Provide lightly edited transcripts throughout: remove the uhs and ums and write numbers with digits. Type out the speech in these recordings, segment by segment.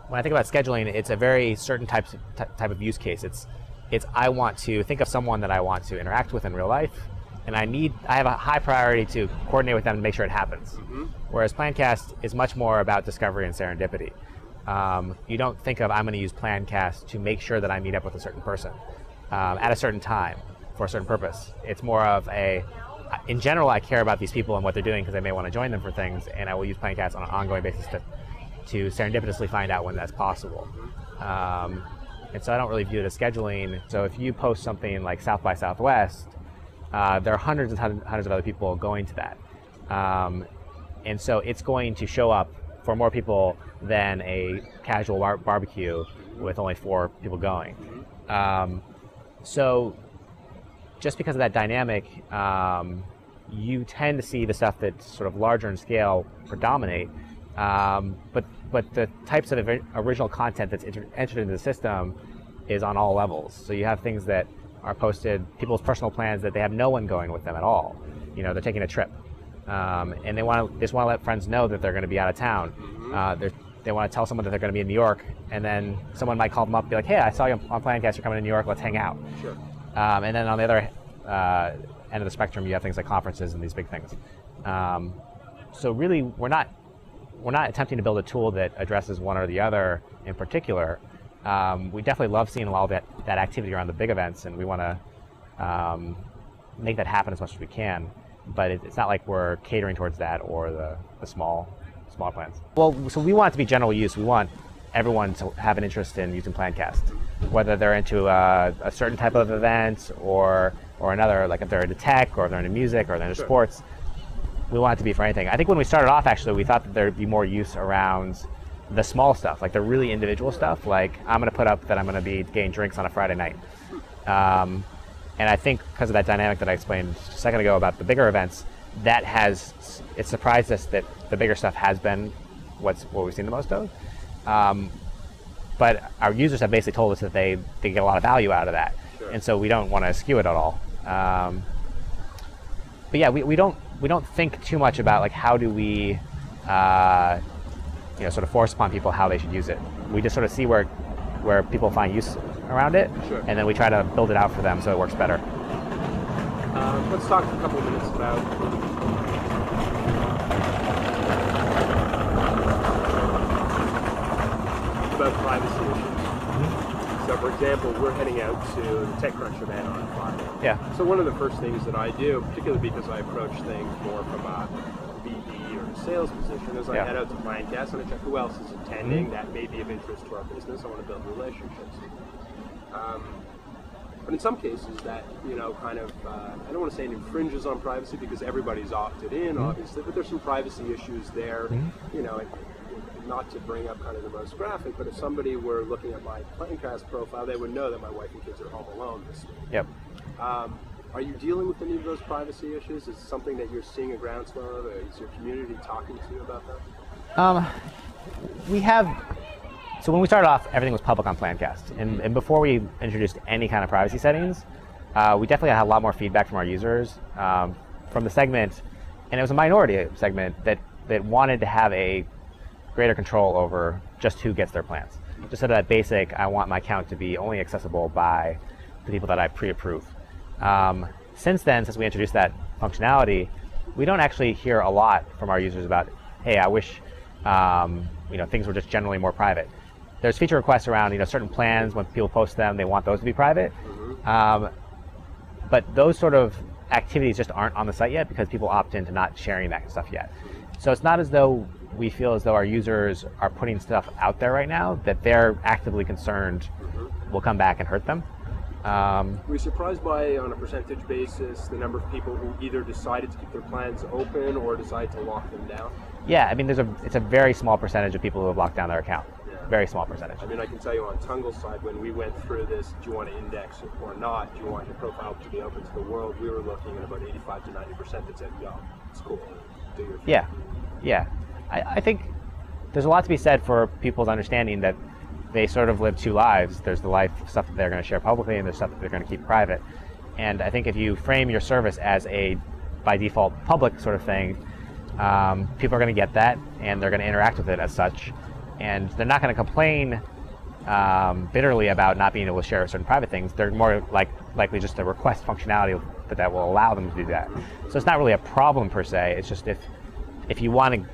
when I think about scheduling, it's a very certain type of use case. It's I want to think of someone that I want to interact with in real life, and I have a high priority to coordinate with them to make sure it happens. Whereas Plancast is much more about discovery and serendipity. You don't think of, I'm going to use Plancast to make sure that I meet up with a certain person at a certain time for a certain purpose. It's more of in general, I care about these people and what they're doing because I may want to join them for things, and I will use Plancast on an ongoing basis to serendipitously find out when that's possible. And so I don't really view it as scheduling. So if you post something like South by Southwest, there are hundreds and hundreds of other people going to that. And so it's going to show up for more people than a casual barbecue with only 4 people going. So just because of that dynamic, you tend to see the stuff that's sort of larger in scale predominate. But the types of original content that's entered into the system is on all levels. So you have things that are posted, people's personal plans that they have no one going with them at all. You know, they're taking a trip, and they just want to let friends know that they're going to be out of town. They want to tell someone that they're going to be in New York, and then someone might call them up and be like, "Hey, I saw you on Plancast. You're coming to New York. Let's hang out." Sure. And then on the other end of the spectrum, you have things like conferences and these big things. So really, we're not attempting to build a tool that addresses one or the other in particular. We definitely love seeing a lot of that activity around the big events, and we want to make that happen as much as we can. But it's not like we're catering towards that or the small plans. Well, so we want it to be general use. We want everyone to have an interest in using Plancast, whether they're into a certain type of event or another, like if they're into tech or if they're into music or they're into sports. We want it to be for anything. I think when we started off, actually, we thought that there'd be more use around the small stuff, like the really individual stuff. Like, I'm going to put up that I'm going to be getting drinks on a Friday night. And I think because of that dynamic that I explained a second ago about the bigger events, it surprised us that the bigger stuff has been what we've seen the most of. But our users have basically told us that they get a lot of value out of that. Sure. And so we don't want to skew it at all. But yeah, we don't think too much about like how do we sort of force upon people how they should use it. We just sort of see where people find use around it, sure, and then we try to build it out for them so it works better. Let's talk for a couple of minutes about privacy issues. So for example, we're heading out to the TechCrunch event on Friday. Yeah. So one of the first things that I do, particularly because I approach things more from a BD or a sales position, is I head out to Plancast and I check who else is attending that may be of interest to our business. I want to build relationships. But in some cases that, kind of, I don't want to say it infringes on privacy because everybody's opted in, obviously, but there's some privacy issues there. Not to bring up kind of the most graphic, but if somebody were looking at my Plancast profile, they would know that my wife and kids are home alone this week. Yep. Are you dealing with any of those privacy issues? Is it something that you're seeing a groundswell of? Is your community talking to you about that? We have. So when we started off, everything was public on Plancast, and before we introduced any kind of privacy settings, we definitely had a lot more feedback from our users from the segment, and it was a minority segment that wanted to have a greater control over just who gets their plans. Just sort of that basic, I want my account to be only accessible by the people that I pre-approve. Since then, since we introduced that functionality, we don't actually hear a lot from our users about, hey, I wish things were just generally more private. There's feature requests around certain plans. When people post them, they want those to be private. But those sort of activities just aren't on the site yet because people opt into not sharing that stuff yet. So it's not as though we feel as though our users are putting stuff out there right now that they're actively concerned will come back and hurt them. Were you surprised by, on a percentage basis, the number of people who either decided to keep their plans open or decided to lock them down? Yeah, I mean, it's a very small percentage of people who have locked down their account. Yeah. Very small percentage. I mean, I can tell you on Tungle's side, when we went through this, do you want to index or not? Do you want your profile to be open to the world? We were looking at about 85 to 90% that said, yeah, it's cool. Do your thing. Yeah. I think there's a lot to be said for people's understanding that they sort of live two lives. There's the life stuff that they're going to share publicly, and there's stuff that they're going to keep private. And I think if you frame your service as a, by default, public sort of thing, people are going to get that, and they're going to interact with it as such. and they're not going to complain bitterly about not being able to share certain private things. They're more likely just to request functionality that will allow them to do that. So it's not really a problem per se. It's just if you want to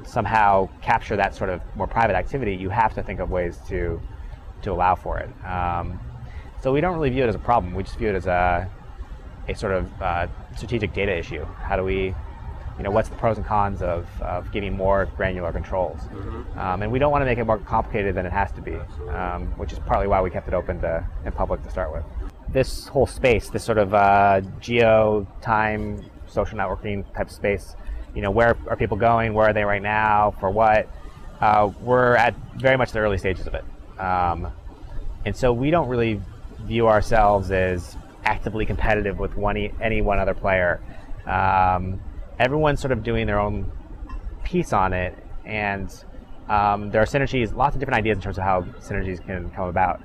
somehow capture that sort of more private activity, you have to think of ways to allow for it. So we don't really view it as a problem. We just view it as a sort of strategic data issue. How do we, what's the pros and cons of getting more granular controls? And we don't want to make it more complicated than it has to be, which is partly why we kept it open in public to start with. This whole space, this sort of geo-time social networking type space, where are people going? Where are they right now? For what? We're at very much the early stages of it. And so we don't really view ourselves as actively competitive with any one other player. Everyone's sort of doing their own piece on it, and there are synergies, lots of different ideas in terms of how synergies can come about.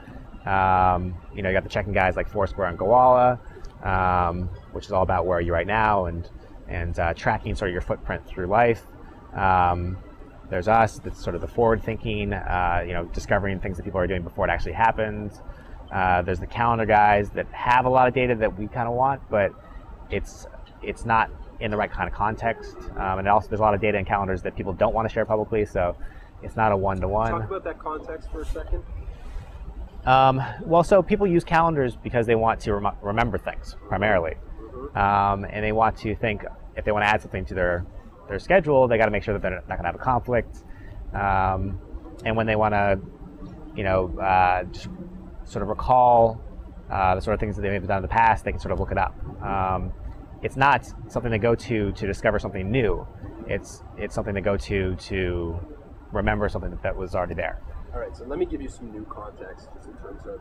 You got the checking guys like Foursquare and Gowalla, which is all about where are you right now, and tracking sort of your footprint through life. There's us, that's sort of the forward thinking, discovering things that people are doing before it actually happens. There's the calendar guys that have a lot of data that we kind of want, but it's not in the right kind of context. And also there's a lot of data in calendars that people don't want to share publicly, so it's not a one-to-one. Talk about that context for a second. Well, so people use calendars because they want to remember things primarily. And they want to think, if they want to add something to their schedule, they got to make sure that they're not going to have a conflict. And when they want to, just sort of recall the sort of things that they may have done in the past, they can sort of look it up. It's not something they go to discover something new. It's something they go to remember something that was already there. All right, so let me give you some new context just in terms of,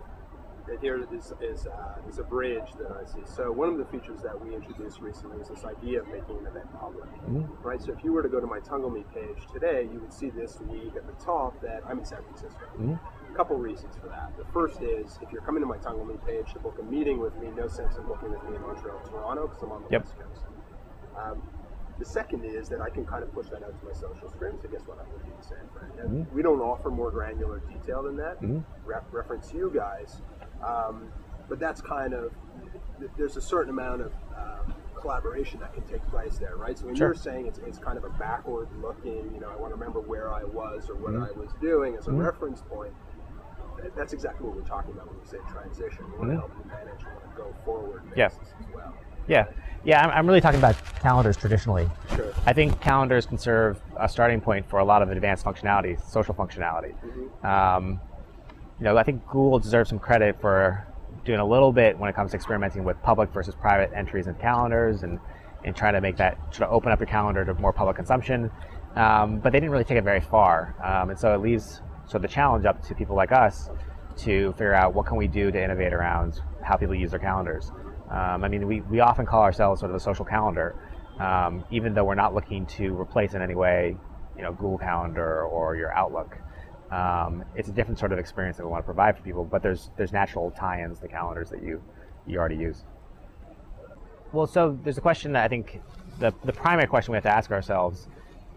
here is a bridge that I see. So one of the features that we introduced recently was this idea of making an event public, right? So if you were to go to my Tungle Me page today, you would see this week at the top that I'm in San Francisco. A couple reasons for that. The first is, if you're coming to my Tungle Me page to book a meeting with me, no sense in booking with me in Montreal, Toronto, because I'm on the West Coast. The second is that I can kind of push that out to my social stream. So guess what? I'm going to do the same for it. And we don't offer more granular detail than that. Reference you guys. But that's kind of, there's a certain amount of collaboration that can take place there, right? So when you're saying it's kind of a backward looking, I want to remember where I was or what I was doing as a reference point, that's exactly what we're talking about when we say transition. We want to help you manage, we want to go forward basis as well. Yeah, I'm really talking about calendars traditionally. Sure. I think calendars can serve a starting point for a lot of advanced functionality, social functionality. I think Google deserves some credit for doing a little bit when it comes to experimenting with public versus private entries in calendars and trying to make that sort of open up your calendar to more public consumption. But they didn't really take it very far. And so it leaves the challenge up to people like us to figure out what can we do to innovate around how people use their calendars. We often call ourselves sort of a social calendar, even though we're not looking to replace in any way, Google Calendar or your Outlook. It's a different sort of experience that we want to provide for people, but there's natural tie-ins to calendars that you already use. Well, so there's a question that I think the primary question we have to ask ourselves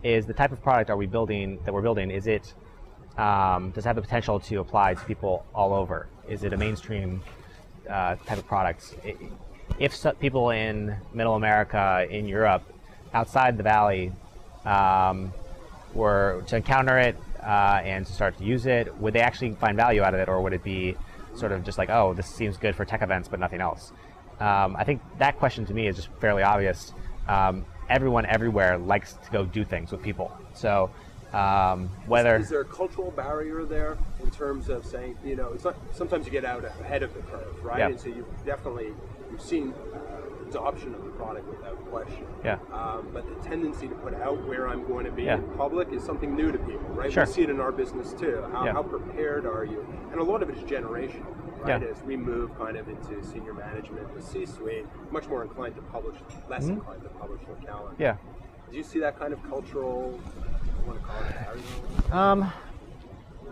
is the type of product we're building, is it, does it have the potential to apply to people all over? Is it a mainstream type of product? If people in Middle America, in Europe, outside the Valley, were to encounter it and to start to use it, would they actually find value out of it, or would it be sort of just like, oh, this seems good for tech events but nothing else? I think that question to me is just fairly obvious. Everyone everywhere likes to go do things with people. So whether is there a cultural barrier there in terms of saying, it's not, sometimes you get out ahead of the curve, right? And so you've seen adoption of the product without question. But the tendency to put out where I'm going to be in public is something new to people, right? We see it in our business too. How prepared are you? And a lot of it is generational, right? As we move kind of into senior management, the C-suite, much more inclined to publish, less inclined to publish the calendar. Do you see that kind of cultural, I want to call it barrier?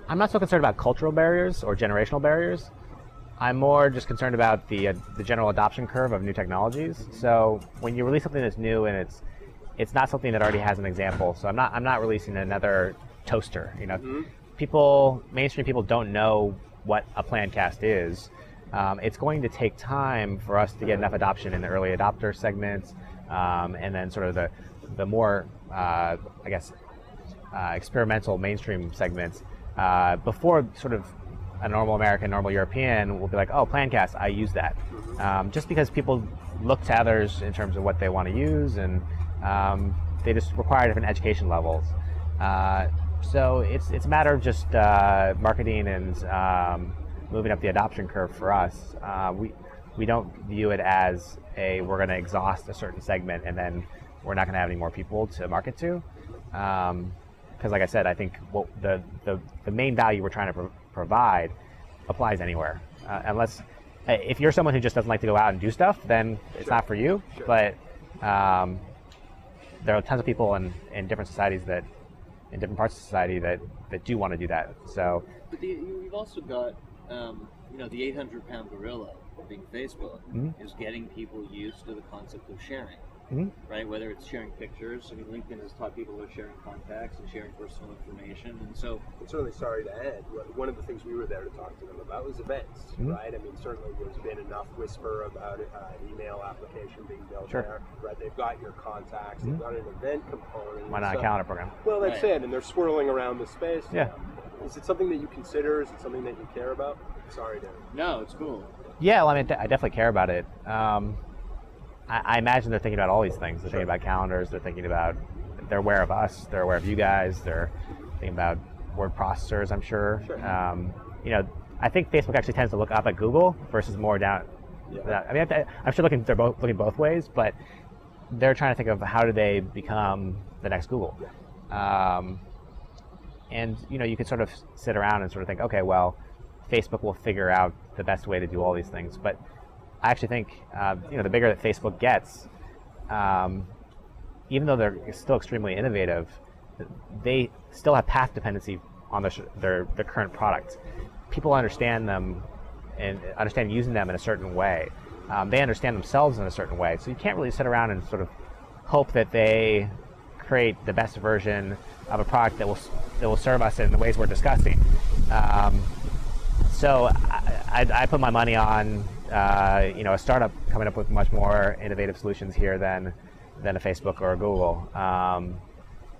I'm not so concerned about cultural barriers or generational barriers. I'm more just concerned about the general adoption curve of new technologies. So when you release something that's new and it's not something that already has an example. So I'm not releasing another toaster. mainstream people don't know what a planned cast is, it's going to take time for us to get enough adoption in the early adopter segments, and then sort of the more, I guess, experimental mainstream segments, before sort of a normal American, normal European will be like, oh, Plancast, I use that. Just because people look to others in terms of what they want to use, and they just require different education levels. So it's a matter of just marketing and moving up the adoption curve for us. We don't view it as we're going to exhaust a certain segment and then we're not going to have any more people to market to. Because like I said, I think the main value we're trying to provide applies anywhere. Unless, if you're someone who just doesn't like to go out and do stuff, then it's not for you. Sure. But there are tons of people in different societies in different parts of society that do want to do that. So, but you've also got, the 800-pound gorilla being Facebook is getting people used to the concept of sharing. Right? Whether it's sharing pictures, I mean, LinkedIn has taught people to sharing contacts and sharing personal information, and so. I'm certainly sorry to add, one of the things we were there to talk to them about was events, right? I mean, certainly there's been enough whisper about an email application being built there, right? They've got your contacts, they've got an event component. Why not a calendar program? Well, that's it, and they're swirling around the space. Yeah. Is it something that you consider? Is it something that you care about? Sorry to. No, it's cool. Yeah, well, I mean, I definitely care about it. I imagine they're thinking about all these things. They're thinking about calendars. They're aware of us. They're aware of you guys. They're thinking about word processors, I'm sure. I think Facebook actually tends to look up at Google versus more down. Yeah. I mean, I'm sure they're both looking both ways, but they're trying to think of how do they become the next Google. Yeah. And you could sort of sit around and sort of think, okay, well, Facebook will figure out the best way to do all these things, but I actually think, the bigger that Facebook gets, even though they're still extremely innovative, they still have path dependency on their current product. People understand them and understand using them in a certain way. They understand themselves in a certain way. So you can't really sit around and sort of hope that they create the best version of a product that will serve us in the ways we're discussing. So I put my money on a startup coming up with much more innovative solutions here than a Facebook or a Google.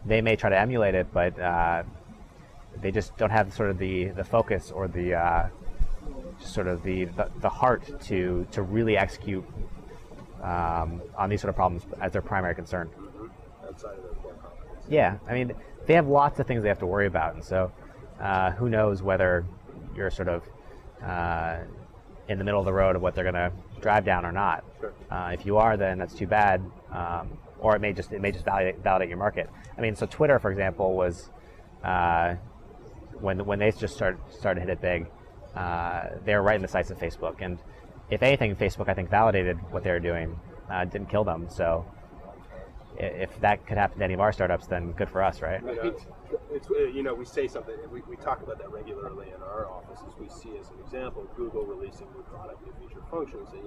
They may try to emulate it, but they just don't have sort of the focus or the heart to really execute on these sort of problems as their primary concern. Outside of their core competence. Yeah, I mean, they have lots of things they have to worry about, and so who knows whether you're sort of in the middle of the road of what they're going to drive down or not. Sure. If you are, then that's too bad, or it may just validate your market. I mean, so Twitter, for example, was when they just started to hit it big, they were right in the sights of Facebook, and if anything, Facebook I think validated what they were doing, didn't kill them. So if that could happen to any of our startups, then good for us, right? It's we say something, we talk about that regularly in our offices. We see as an example Google releasing new product, new feature functions, and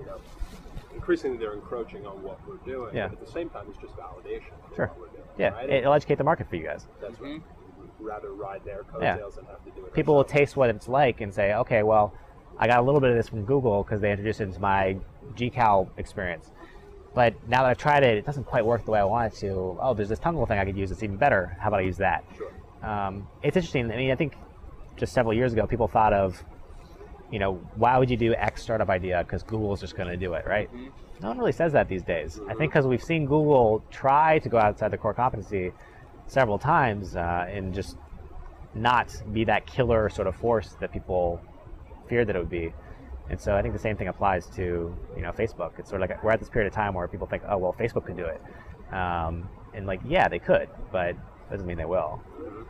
increasingly they're encroaching on what we're doing. Yeah. But at the same time, it's just validation for Sure. what we're doing. Yeah, right? it'll educate the market for you guys. That's right. We'd rather ride their coattails than have to do it. People will ourselves. taste what it's like and say, okay, well, I got a little bit of this from Google because they introduced it into my GCal experience. But now that I've tried it, it doesn't quite work the way I want it to. Oh, there's this Tungle thing I could use that's even better. How about I use that? Sure. It's interesting. I mean, I think just several years ago, people thought of, why would you do X startup idea? Because Google's just going to do it, right? Mm-hmm. No one really says that these days. I think because we've seen Google try to go outside the core competency several times and just not be that killer sort of force that people feared that it would be. And so I think the same thing applies to Facebook. It's sort of like we're at this period of time where people think, oh well, Facebook could do it, and yeah, they could, but that doesn't mean they will. Mm-hmm.